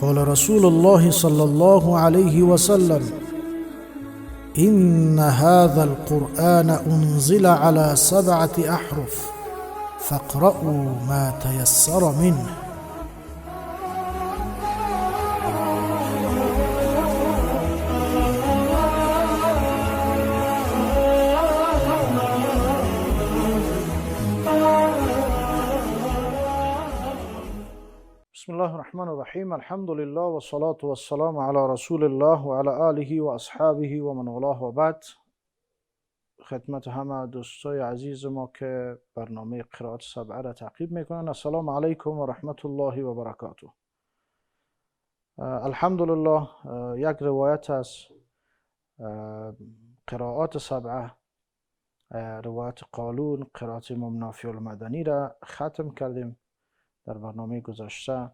قال رسول الله صلى الله عليه وسلم: إن هذا القرآن أنزل على 7 أحرف فاقرأوا ما تيسر منه. بسم الله الرحمن الرحیم. الحمد لله و الصلاة و السلام علی رسول الله و علی آله و اصحابه و من والاه و بعد. خدمت همه دوستای عزیز ما که برنامه قرائت 7 را تعقیب میکنن، السلام علیکم و رحمت الله و برکاته. الحمدلله یک روایت از قرائات 7، روایت قالون، قرائت امام نافع المدنی را ختم کردیم در برنامه گذشته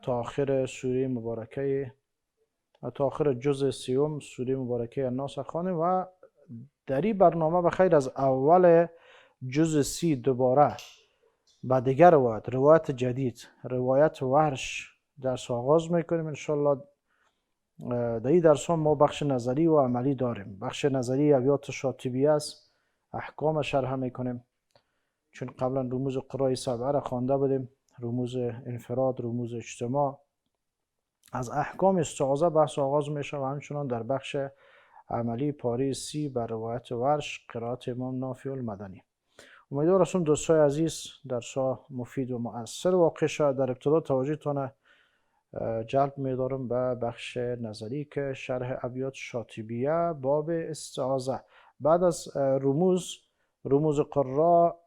تا آخر سوره مبارکه، تا آخر جزء 30 سوره مبارکه الناس خواندیم و در این برنامه بخیر از اول جزء 30 دوباره با دیگر روایت جدید، روایت ورش درس آغاز میکنیم انشالله. در این درس ما بخش نظری و عملی داریم. بخش نظری ابیات شاطبیه است، احکام شرح میکنیم چون قبلا رموز قرائه 7 را خوانده بودیم، رموز انفراد، رموز اجتماع. از احکام استعاذه بحث آغاز میشه و همچنان در بخش عملی پاره 30 بر روایت ورش قرائت امام نافع المدنی. امیدوار هستم دوستای عزیز درس‌ها مفید و مؤثر واقع شد. در ابتدا توجهتان جلب می‌دارم به بخش نظری که شرح ابیات شاطبیه باب استعاذه. بعد از رموز قرا،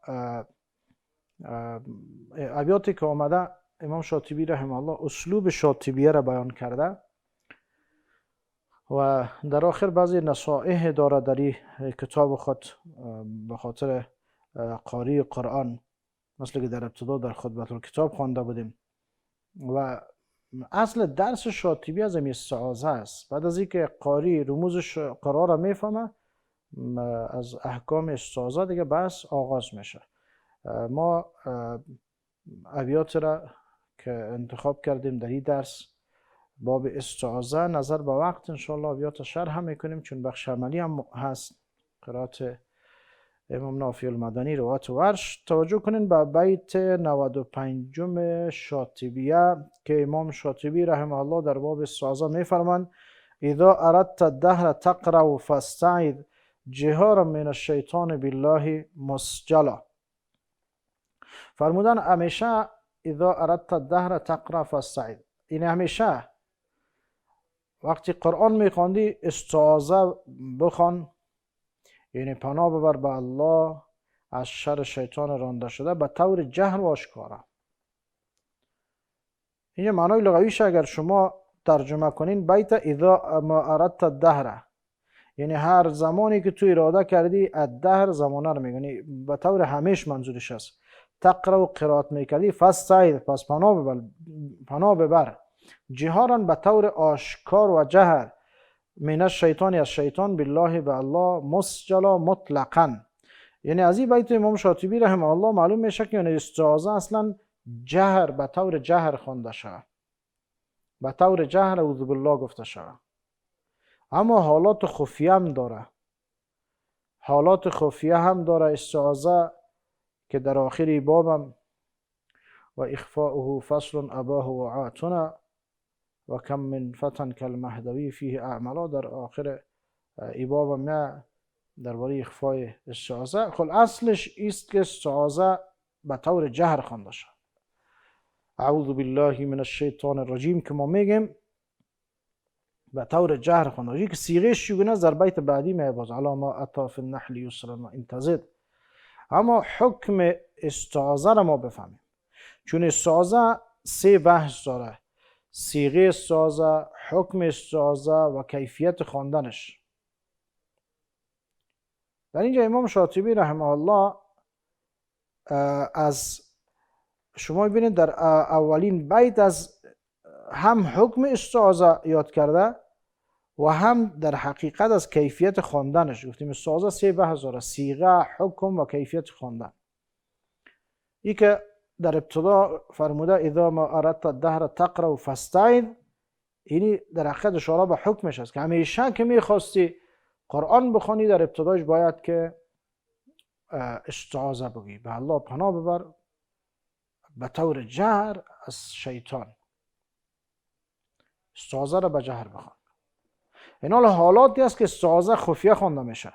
ابیاتی که آمده امام شاطبی رحمه الله اسلوب شاطبیه را بیان کرده و در آخر بعضی نصائح داره در این کتاب خود به خاطر قاری قرآن، مثل که در ابتدا در خطبه الکتاب خوانده بودیم. و اصل درس شاطبی از این استعاذه است. بعد از اینکه قاری رموز قرآن را میفهمه، از احکام استعاذه دیگه بحث آغاز میشه. ما ابیات را که انتخاب کردیم در این درس باب استعاذه، نظر به وقت انشاءالله ابیات شرح میکنیم چون بخش عملی هم هست، قرائت امام نافع المدنی روایت ورش. توجه کنین به بیت 95 شاطبیه که امام شاطبی رحمه الله در باب استعاذه میفرماند: اذا اردت الدهر تقرأ فاستعذ جهارا من الشیطان بالله مسجلا. فرمودن همیشه اذا اردت الدهر تقرأ فاستعذ، این همیشه وقتی قرآن میخواندی استعاذه بخوان، یعنی پناه ببر به الله از شر شیطان رانده شده به طور جهر و آشکارا. این معنای لغویش اگر شما ترجمه کنین بیت اذا ما اردت الدهر، یعنی هر زمانی که تو اراده کردی، الدهر زمانه رو میگنی به طور همیش منظورش است. تقرأ و قرائت میکردی، فاستعذ پس پناه ببر، جهارا به طور آشکار و جهر، من الشیطان از شیطان، بالله به الله، مسجلا مطلقا. یعنی از این بیت امام شاطبی رحمه الله معلوم میشه که یعنی استعاذه اصلا جهر، به طور جهر خوانده شود، به طور جهر اعوذ بالله گفته شود. اما حالات خفیه هم داره، حالات خفیه هم داره استعاذه که در آخر بابم و اخفاؤه فصل اباه و عاتنا و کم من فتن کالمهدوی فیه اعملا. در آخر بابم نه درباره اخفای استعاذه. خب اصلش است که استعاذه به طور جهر خوانده شد. اعوذ بالله من الشیطان الرجیم که ما میگیم به طور جهر خوانده شد، که صیغه چگونه در بیت بعدی میباز علی ما اتی فی النحل یسرا انتظر. اما حکم استعاذه را ما بفهمیم، چون استعاذه 3 بحث داره: صیغه استعاذه، حکم استعاذه و کیفیت خواندنش. در اینجا امام شاطبی رحمه الله از شما ببینید در اولین بیت از هم حکم استعاذه یاد کرده و هم در حقیقت از کیفیت خواندنش. گفتیم استعاذه 3 بحث داره: صیغه، حکم و کیفیت خواندن. ای که در ابتدا فرموده اذا ما اردت الدهر تقرأ فاستعذ، اینی در حقیقت اشاره به حکمش است که همیشه که میخواستی قرآن بخونی در ابتداش باید که استعاذه بگی، به الله پناه ببر به طور جهر از شیطان. استعاذه را به جهر بخوان. این حالاتی است که استعاذه خفیه خوانده میشه.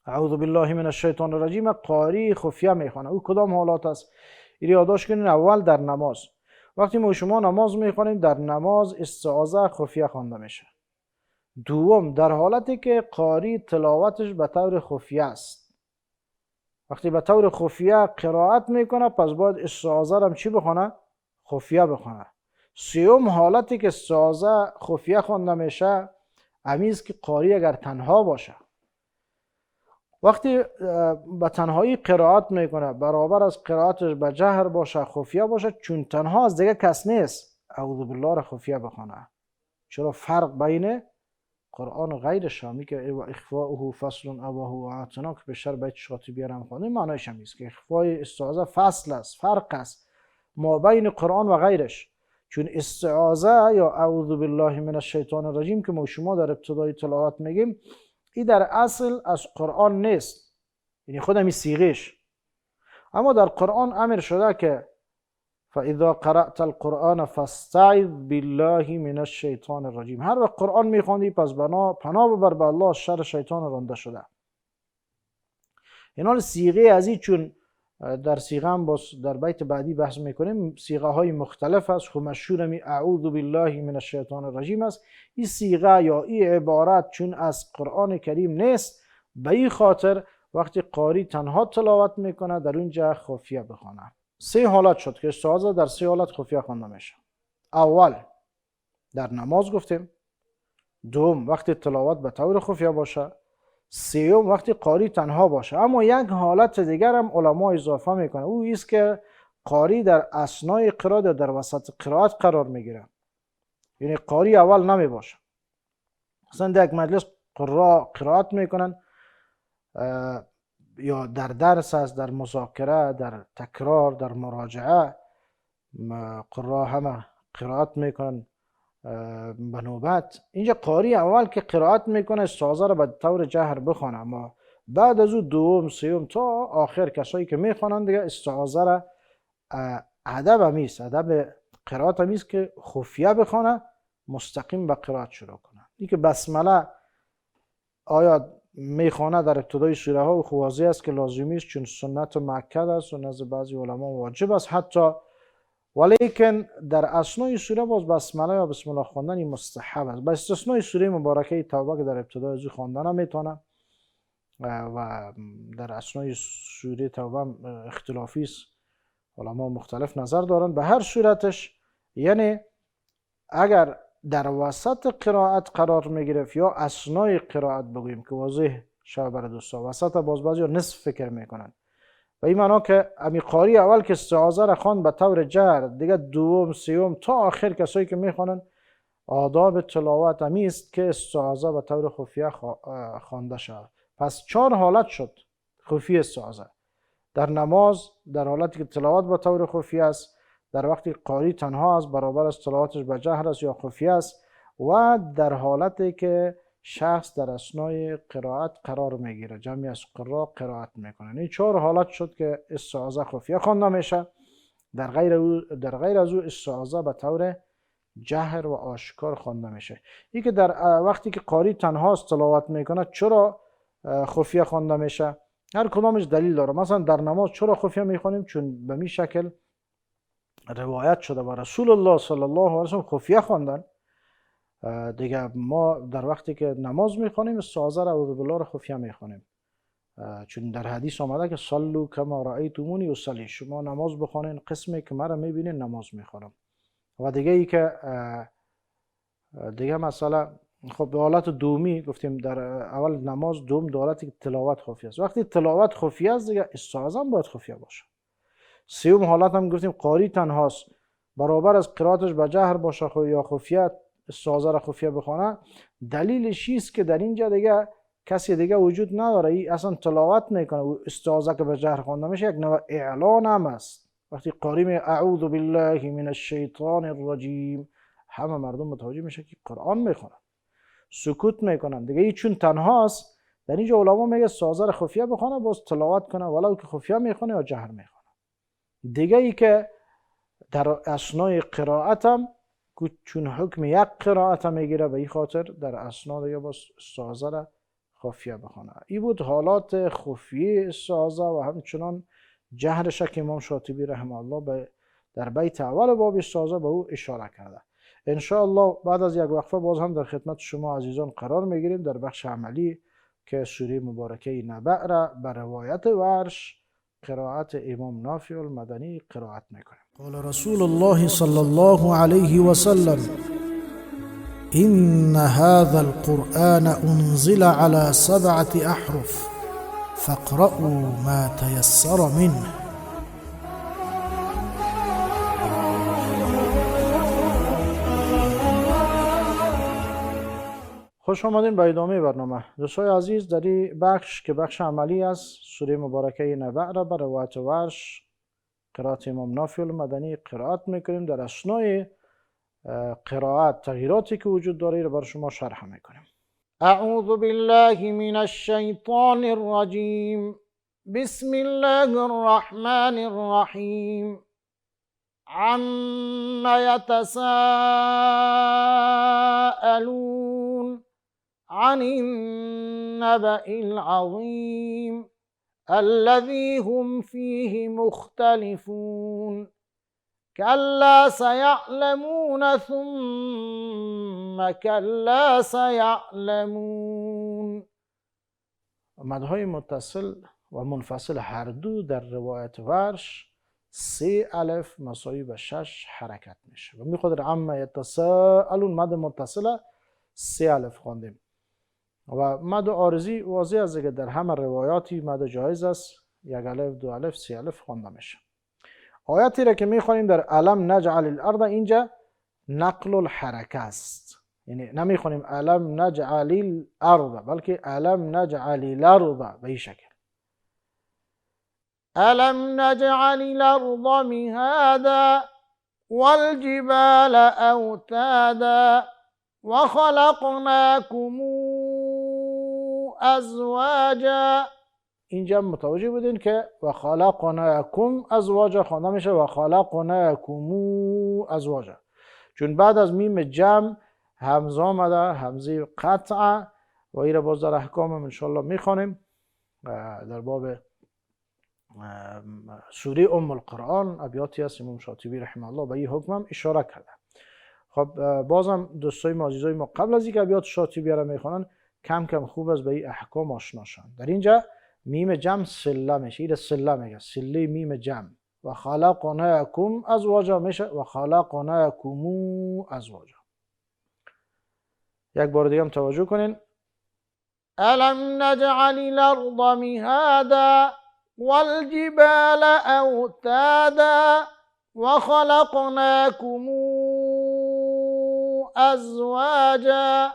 اعوذ بالله من الشیطان الرجیم قاری خفیه میخوانه. او کدام حالات است؟ این یادداشت کنین. اول در نماز، وقتی ما شما نماز میخوانیم در نماز استعاذه خفیه خوانده میشه. دوم در حالتی که قاری تلاوتش به طور خفیه است، وقتی به طور خفیه قرائت میکنه پس باید استعاذه را چی بخونه؟ خفیه بخونه. سوم حالتی که استعاذه خفیه خوانده میشه امیز که قاری اگر تنها باشه، وقتی به تنهایی قرائت میکنه برابر از قرائتش به جهر باشه خفیه باشه، چون تنها از دیگه کس نیست اعوذ بالله را خفیه بخونه. چرا فرق بین قرآن و غیرش همی که اخفاؤه فصل اباه و اعتنا که بیشتر بیت شاطبی هم خوانده معنیش هم است که اخفای استعاذه فصل است، فرق است ما بین قرآن و غیرش. چون استعاذه یا اعوذ بالله من الشیطان الرجیم که ما شما در ابتدای تلاوت میگیم این در اصل از قرآن نیست، یعنی خود همی صیغه‌اش، اما در قرآن امر شده که فاذا قرأت القرآن فاستعذ بالله من الشیطان الرجیم. هر وقت قرآن میخوندی پس پناه ببر به الله از شر شیطان رانده شده. این حال صیغه از این، چون در صیغه هم باز در بیت بعدی بحث میکنیم صیغه های مختلف است، خب مشهور می اعوذ بالله من الشیطان الرجیم است. این صیغه یا این عبارت چون از قرآن کریم نیست، به این خاطر وقتی قاری تنها تلاوت میکنه در اونجا خفیه بخونه. سه حالت شد که استعاذه در سه حالت خفیه خوانده میشه. اول در نماز گفتیم، دوم وقتی تلاوت به طور خفیه باشه، سوم وقتی قاری تنها باشه. اما یک حالت دیگر هم علما اضافه میکنه، او است که قاری در اثنای قرائت یا در وسط قرائت قرار میگیره، یعنی قاری اول نمی باشه. مثلا در یک مجلس قرائت میکنن یا در درس است، در مذاکره، در تکرار، در مراجعه قرآن همه قرائت میکنن به نوبت. اینجا قاری اول که قرائت میکنه استعاذه را به طور جهر بخونه، اما بعد از او دوم سوم تا آخر کسایی که میخوانند دیگه استعاذه را ادب همیست، ادب قرائت همیست که خفیه بخونه، مستقیم به قرائت شروع کنه. این که بسمله آیا میخوانه در ابتدای سوره ها و خوازی است که لازمی است، چون سنت مؤکد است و نزد بعضی علما واجب است حتی، ولیکن در اثنای سوره باز بسمله یا بسم الله خواندن مستحب است، به استثنای سوره مبارکه توبه که در ابتدای از خواندن نمیتونه و در اثنای سوره توبه اختلافی است، علما مختلف نظر دارند. به هر صورتش یعنی اگر در وسط قرائت قرار میگرفت یا اثنای قرائت بگوییم که واضح شد برای دوستا، وسط باز بعضی نصف فکر میکنن و این معنا که امی قاری اول که استعاذه را خواند به طور جهر، دیگه دوم سوم تا آخر کسایی که میخوانن آداب تلاوت همی است که استعاذه به طور خفیه خوانده شود. پس 4 حالت شد خفیه استعاذه: در نماز در حالتی که تلاوت به طور خفیه است، در وقتی قاری تنها است برابر از تلاوتش به جهر است یا خفیه است، و در حالتی که شخص در اثنای قرائت قرار میگیره، جمعی از قرا قرائت میکنن. این 4 حالت شد که استعاذه خفیه خوانده میشه. در غیر از او استعاذه به طور جهر و آشکار خوانده میشه. این که در وقتی که قاری تنها است تلاوت میکنه چرا خفیه خوانده میشه؟ هر کدامش دلیل داره. مثلا در نماز چرا خفیه میخوانیم؟ چون به می شکل روایت شده با رسول الله صلی الله علیه و سلم خفیه خواندن. دیگه ما در وقتی که نماز میخوانیم استعاذه را اعوذ بالله را خفیه میخوانیم، چون در حدیث آمده که صلوا کما رأیتمونی اصلی، شما نماز بخوانین قسمی که مرا میبینین نماز میخوانم. و دیگه ای که دیگه مثلا خب به حالت دومی گفتیم در اول نماز، دوم در حالتی که تلاوت خفیه است. وقتی تلاوت خفیه است دیگه استعاذه هم باید خفیه باشه. سوم حالت هم گفتیم قاری تنهاست برابر از قرائتش به جهر باشه یا خفیه استعاذه را خفیه بخونه. دلیلش است که در اینجا دیگه کسی دیگه وجود نداره، این اصلا تلاوت میکنه و استعاذه که به جهر خوانده میشه یک نوع اعلان هم است. وقتی قاری میگه اعوذ بالله من الشیطان الرجیم، همه مردم متوجه میشه که قرآن میخونن، سکوت میکنن دیگه. ای چون تنهاست، در اینجا علما میگه سازه خفیه بخونه، باز تلاوت کنه، ولو که خفیه میخونه یا جهر میخونه. دیگه ای که در اثنای قرائتم چون حکم یک قرائت میگیره، به این خاطر در اثنا دیگه باز سازه را خفیه بخونه. این بود حالات خفیه سازه و همچنان جهرش که امام شاطبی رحمه الله در بیت اول باب سازه به او اشاره کرده. ان شاء الله بعد از یک وقفه باز هم در خدمت شما عزیزان قرار میگیریم در بخش عملی که سوره مبارکه نبأ را به روایت ورش قرائت امام نافع المدنی قرائت میکنیم. قال رسول الله صلی الله علیه و سلم: إن هذا القرآن أنزل على 7 أحرف فاقرأوا ما تيسر منه. خوش آمدین به ادامه برنامه. دوستای عزیز، در این بخش که بخش عملی است، سوره مبارکه نبأ را به روایت ورش قرائت امام نافع المدنی قرائت میکنیم. در اثنای قرائت تغییراتی که وجود داره را برای شما شرح میکنیم. اعوذ بالله من الشیطان الرجیم. بسم الله الرحمن الرحیم. عما يتساءلون عن النبأ العظیم الذي هم فيه مختلفون كلا سيعلمون ثم كلا سيعلمون. مدهای متصل و منفصل هر دو در روایت ورش 3 الف مساوی به 6 حرکت میشه و میخواد عما یتساءلون مد متصله 3 الف خواندیم و مد عارضی واضح است که در همه روایاتی مد جایز است، 1 الف 2 الف 3 الف خوانده میشه. آیاتی را که میخوانیم در علم نجعل الارض، اینجا نقل الحرکه است، یعنی نمیخوانیم علم نجعل الارض بلکه علم نجعل الارض به این شکل. علم نجعل الارض مهادا والجبال اوتادا وخلقناكم ازواجا. اینجا متوجه بودین که و خلقناکم ازواجا خوانده میشه و خلقناکم ازواجا، چون بعد از میم جمع همزه آمده، همزه قطع، و این را باز در احکام ان شاء الله میخوانیم در باب سوره ام القرآن. ابیاتی است امام شاطبی رحمه الله به این حکم هم اشاره کرده. خب بازم دوستای ما عزیزای ما قبل از اینکه ابیات شاطبی را میخوانن کم کم خوب است به این احکام آشنا شن. در اینجا میم جمع سله میشه، این سله میگه، سله میم جمع. و خلقناکم ازواجا میشه و خلقناکم ازواجا. یک بار دیگه هم توجه کنین. الم نجعل الارض مهادا والجبال اوتادا وخلقناكم ازواجا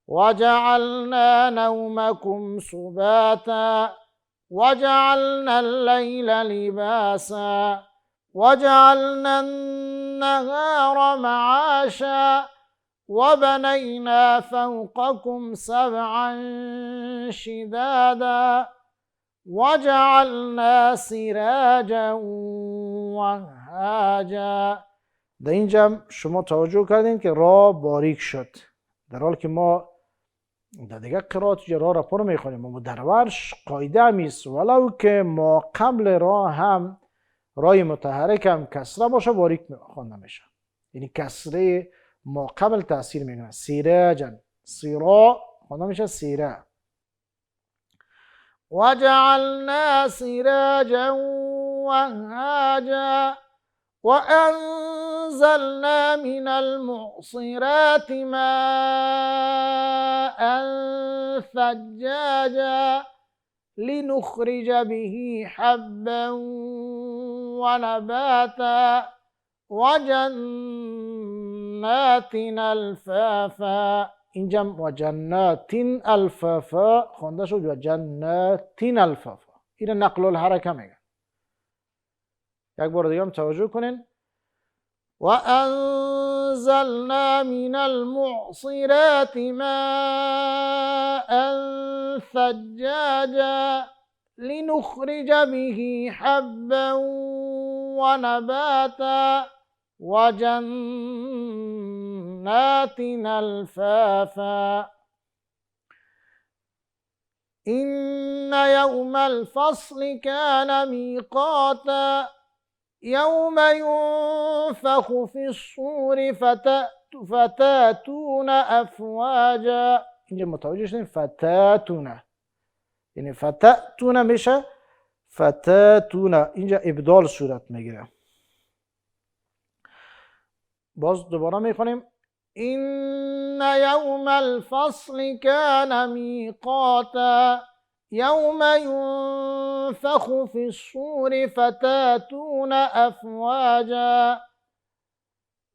وجعلنا نومكم سباتا وجعلنا الليل لباسا وجعلنا النهار معاشا وبنينا فوقكم 7 شدادا وجعلنا سراجا وهاجا. در اینجا شما توجه کردین که راه باریک شد، در حالی که ما در دیگه قرائت راه را پر میخونیم، اما در ورش قاعده همیست ولو که ما قبل راه هم رای متحرک هم کسره باشه باریک خوانده میشه، یعنی کسره ما قبل تاثیر میکنه. سراجا سرا خوانده میشه سرا. وجعلنا سراجا وهاجا وأنزلنا من المعصرات ماء ثجاجا لنخرج به حبا ونباتا وجنات الفافا. اینجا و جنات الفافا خوانده شد و جنات الفافا. این نقل الحرکه میگن. یک بار دیگه هم توجه کنین. وأنزلنا من المعصرات ماء ثجاجا لنخرج به حبا ونباتا وجنات ألفافا إن يوم الفصل كان ميقاتا يوم ينفخ في الصور فتاتون أفواجا. اینجا متوجه شدیم فتاتون، یعنی فتاتون میشه فتاتون، اینجا ابدال صورت میگیره. باز دوباره میخونیم إن يوم الفصل كان ميقاتا يوم ينفخ في الصور فتاتون أفواجا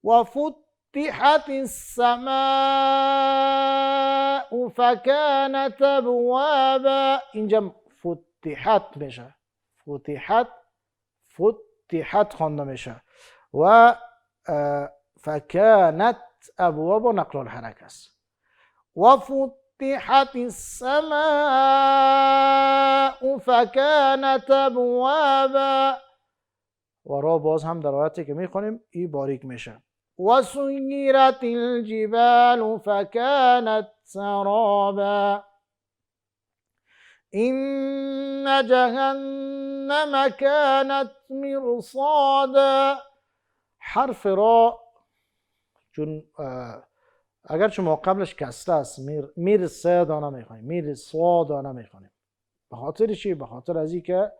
وفتحت السماء فكانت أبوابا. اینجا فتحت میشه، فتحت خوانده میشه و فكانت أبواب نقل الحركة وفتحت السماء فكانت أبوابا. و را باز هم در آیاتی که میخونیم ای باریک میشه. وسيرت الجبال فكانت سرابا إن جهنم كانت مرصادا. حرف را چون اگر شما قبلش کسره است میر صدا نمیخوانیم، میر صدا نمیخوانیم. به خاطر چی؟ به خاطر از این که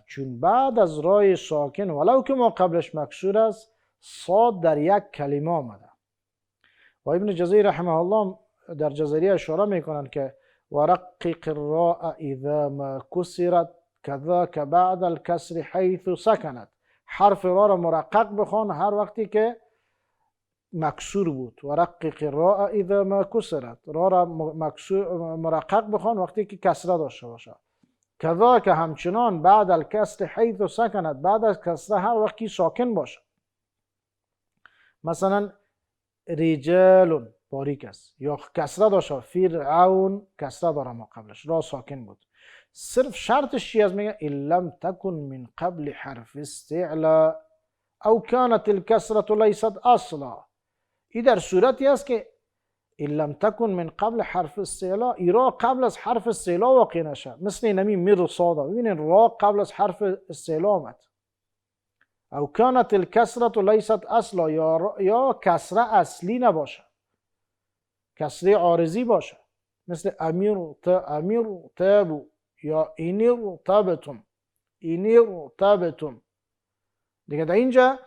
چون بعد از رای ساکن ولو که ما قبلش مکسور است صاد در یک کلمه آمده. و ابن جزری رحمه الله در جزریه اشاره میکنن که ورقق الراء اذا ما کسرت كذاك بعد الكسر حيث سكنت. حرف را مرقق بخوان هر وقتی که مکسور بود. ورقق الراء اذا ما کسرت، را مرقق بخوان وقتی که کسره داشته باشه. كذاك همچنان بعد الكسر حيث سكنت، بعد از کسره هر وقتی ساکن باشه. مثلا رجال باریک است یا کسره داشته، فرعون کسره داره ما قبلش، را ساکن بود. صرف شرطش چی از میگه ان لم تكن من قبل حرف استعلا او كانت الكسره ليست اصلا. این در صورتی است که ان لم تكن من قبل حرف استعلا، ای را قبل از حرف استعلا واقع نشه. مثل نمی مرصادا، ببینید را قبل از حرف استعلا آمد. او كانت الكسره ليست اصلا، یا کسره اصلی نباشه، کسره عارضی باشه. مثل امیر تابو یا اینیر تابتم. دیگه در اینجا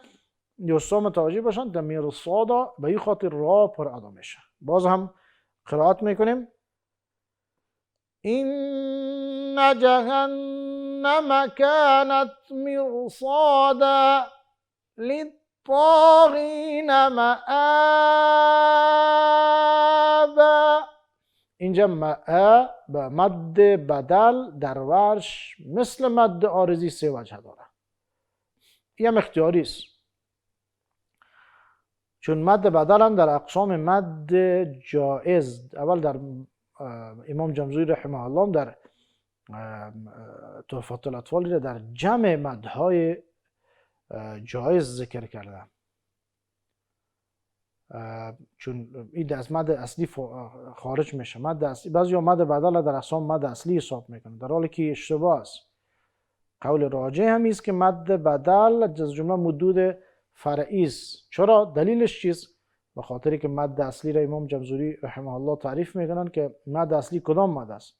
دوستان متوجه باشن در مرصادا به این خاطر را پر ادا میشه. باز هم قرائت میکنیم این جهنم كانت مرصادا للطاغین مآبا. اینجا مآ به مد بدل در ورش مثل مد عارضی سه وجه داره. این اختیاری است، چون مد بدل هم در اقسام مد جائز. اول در امام جمزوری رحمه الله در تحفة الاطفال در جمع مدهای جایز ذکر کرده، چون این از مد اصلی خارج میشه. مد اصلی بعضی مد بدل در اقسام مد اصلی حساب میکنه، در حالی که اشتباه است. قول راجح هم است که مد بدل از جمله مدود فرعی است. چرا؟ دلیلش چیست؟ به خاطری که مد اصلی را امام جمزوری رحمه الله تعریف میکنن که مد اصلی کدام مد است.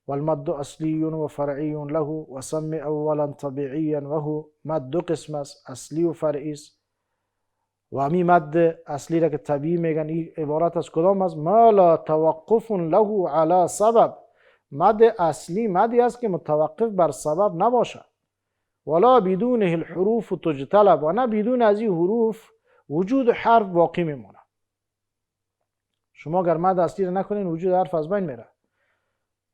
والمد اصلی و فرعی له و سم اولا طبیعیا و هو مد دو قسم است، اصلی و فرعی است. و همی مد اصلی را که طبیعی میگن این عبارت از کدام است؟ ما لا توقف له علی سبب. مد اصلی مدی است که متوقف بر سبب نباشه. ولا بدونه الحروف تجتلب، و نه بدون از این حروف وجود حرف باقی میمونه. شما اگر مد اصلی را نکنین وجود حرف از بین میره.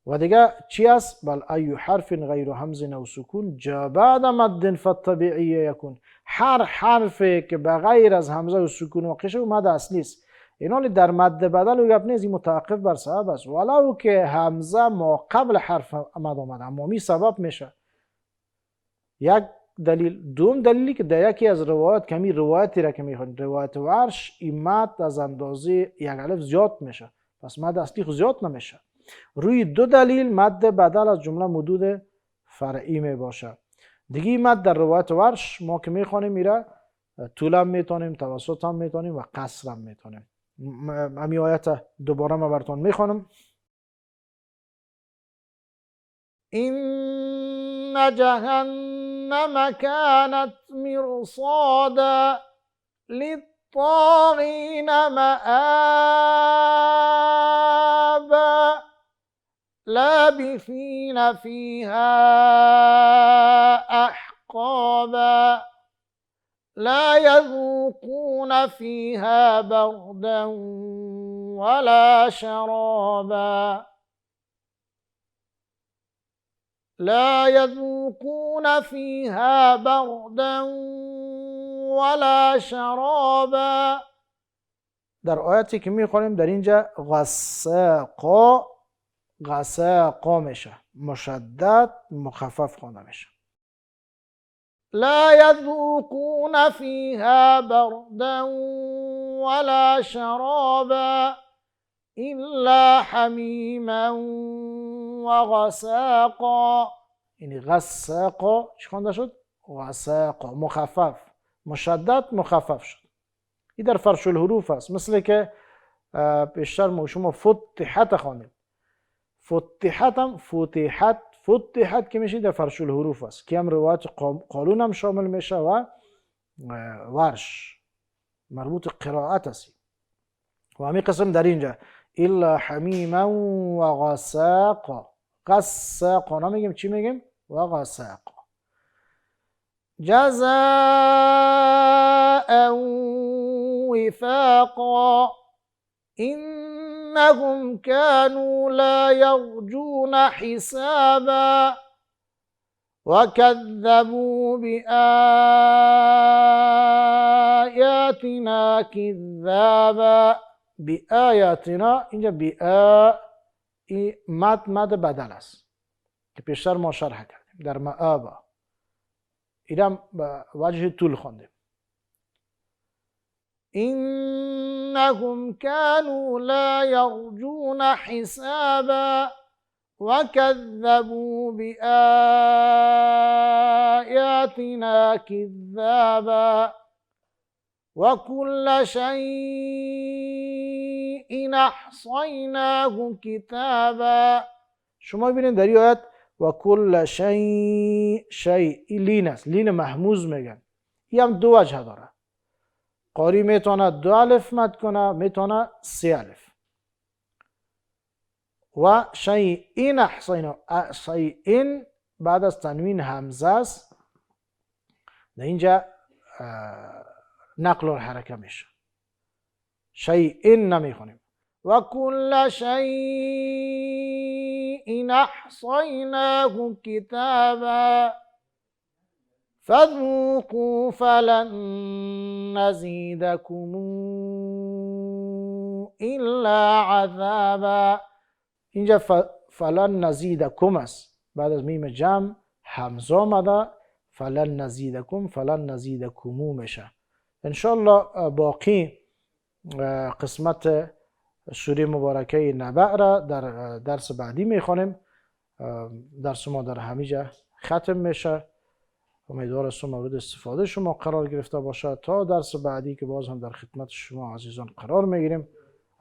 و دیگه چی است؟ بل ای حرف غیر همز او سکون جا بعد مد فالطبیعی یکون. هر حرفی که بغیر از همزه و سکون واقع شد مد اصلی است. اینالی در مد بدل و گپ نیست، این متوقف بر سبب است، ولو که همزه ما قبل حرف مد آمده، اما می سبب میشه. یک دلیل. دوم دلیلی که در یکی از روایات، کمی روایتی را که میخوانیم، روایت ورش، این مد از اندازه یک الف زیاد میشه، پس مد اصلی خود زیاد نمیشه. روی دو دلیل مد بدل از جمله مدود فرعی می باشه. دیگه مد در روایت ورش ما که میخوانیم میره طول هم میتونیم، توسط هم میتونیم و قصر هم میتونیم. امی آیت دوباره ما براتون میخوانم. این جهنم كانت مرصادا للطاغین مآبا لابثین فیها احقابا لا يذوقون فيها بردا ولا شرابا لا يذوقون فيها بردا ولا شرابا. در آیاتی که میخونیم در اینجا غساقا میشه، مشدد مخفف خوانده میشه. لا يذوقون فيها بردا ولا شرابا إلا حميما وغساقا. یعنی غساقا چی خوانده شد؟ غساقا مخفف، مشدد مخفف شد. این در فرش الحروف است، مثل که پیشتر ما شما فتحت خوانید. فتحت هم فتحت که میشه در فرش الحروف است که هم روایت قالون هم شامل میشه و ورش مربوط قرائت است. و همین قسم در اینجا الا حمیما و غساقا. غساقا نمیگیم، چی میگیم؟ و غساقا. جزاء وفاقا إنهم كانوا لا يرجون حسابا وكذبوا بآياتنا كذابا. بآياتنا اینجا مد بدل است که پیشتر ما شرح کردیم در مآبا. اینم به وجه طول خواندیم. إنهم كانوا لا يرجون حسابا وكذبوا بآياتنا كذابا وكل شيء أحصيناه كتابا. شما ببینید در این آیت و کل شیء لین است، لین محموز میگن. این هم دو وجه داره. قاری میتونه دو الف مد کنه، میتونه سه الف. و شیء احصینا، شیء بعد از تنوین همزه است، در اینجا نقل و حرکه میشه. شیء نمیخونیم. و کل شیء احصیناه کتابا فذوقوا فلن نزیدکم الا عذابا. اینجا فلن نزیدکم است، بعد از میم جمع همزه آمده، فلن نزیدکم، فلن نزیدکمو میشه. انشاءالله باقی قسمت سوره مبارکه نبأ را در درس بعدی میخوانیم. درس ما در همینجا ختم میشه. امیدوار هستم مورد استفاده شما قرار گرفته باشه. تا درس بعدی که باز هم در خدمت شما عزیزان قرار میگیریم.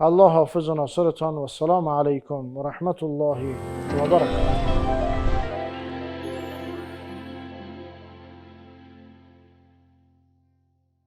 الله حافظ و ناصرتان و السلام علیکم و رحمت الله و برکاته.